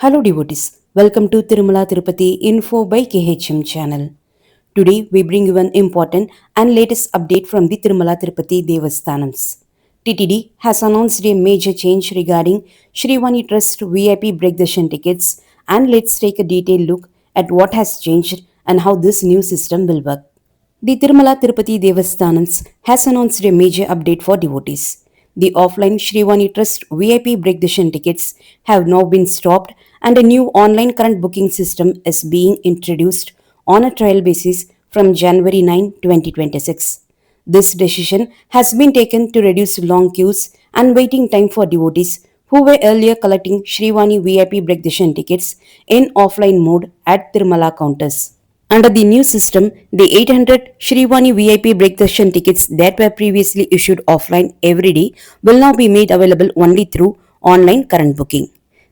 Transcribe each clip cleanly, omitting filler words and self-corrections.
Hello devotees, welcome to Tirumala Tirupati Info by KHM channel. Today we bring you an important and latest update from the Tirumala Tirupati Devasthanams. TTD has announced a major change regarding Shrivani Trust VIP break darshan tickets, and let's take a detailed look at what has changed and how this new system will work. The Tirumala Tirupati Devasthanams has announced a major update for devotees. The offline Shrivani Trust VIP break darshan tickets have now been stopped and a new online current booking system is being introduced on a trial basis from January 9, 2026. This decision has been taken to reduce long queues and waiting time for devotees who were earlier collecting Shrivani VIP break darshan tickets in offline mode at Tirumala counters. Under the new system, the 800 Shrivani VIP break darshan tickets that were previously issued offline every day will now be made available only through online current booking.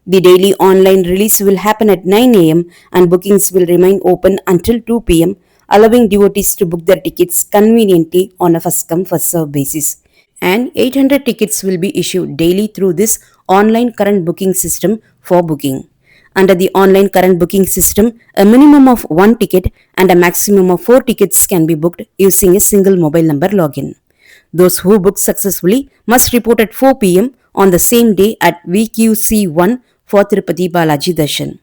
The daily online release will happen at 9 am and bookings will remain open until 2 pm, allowing devotees to book their tickets conveniently on a first come first served basis. And 800 tickets will be issued daily through this online current booking system for booking. Under the online current booking system, a minimum of 1 ticket and a maximum of 4 tickets can be booked using a single mobile number login. Those who book successfully must report at 4 pm on the same day at VQC1 for Tirupati Balaji Darshan.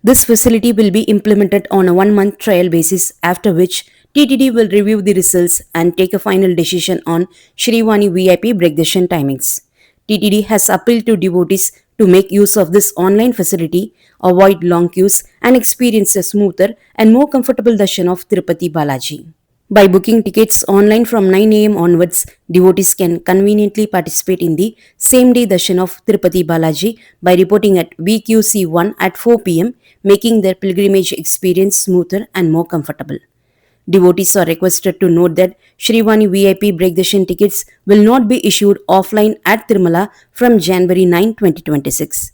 This facility will be implemented on a 1 month trial basis, after which TTD will review the results and take a final decision on Shrivani VIP break darshan timings. TTD has appealed to devotees to make use of this online facility, avoid long queues, and experience a smoother and more comfortable darshan of Tirupati Balaji. By booking tickets online from 9 am onwards, devotees can conveniently participate in the same day darshan of Tirupati Balaji by reporting at VQC1 at 4 pm, making their pilgrimage experience smoother and more comfortable. Devotees are requested to note that Shrivani VIP break darshan tickets will not be issued offline at Tirumala from January 9, 2026.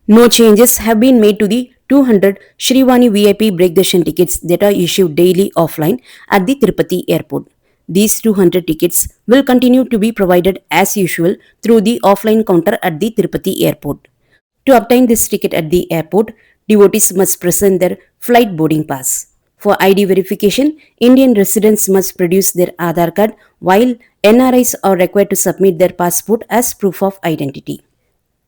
No changes have been made to the 200 Shrivani VIP break darshan tickets that are issued daily offline at the Tirupati airport. These 200 tickets will continue to be provided as usual through the offline counter at the Tirupati airport. To obtain this ticket at the airport, devotees must present their flight boarding pass. For ID verification, Indian residents must produce their Aadhaar card, while NRIs are required to submit their passport as proof of identity.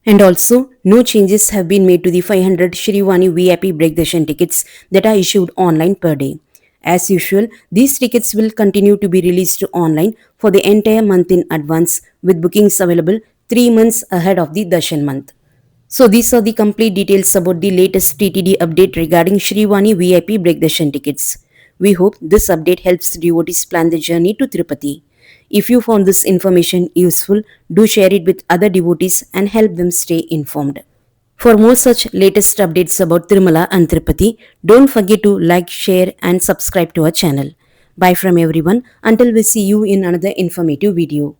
And also, no changes have been made to the 500 Shrivani VIP break darshan tickets that are issued online per day. As usual, these tickets will continue to be released online for the entire month in advance, with bookings available 3 months ahead of the darshan month. So these are the complete details about the latest TTD update regarding Shrivani VIP break darshan tickets. We hope this update helps devotees plan their journey to Tirupati. If you found this information useful, do share it with other devotees and help them stay informed. For more such latest updates about Tirumala and Tirupati, don't forget to like, share and subscribe to our channel. Bye from everyone until we see you in another informative video.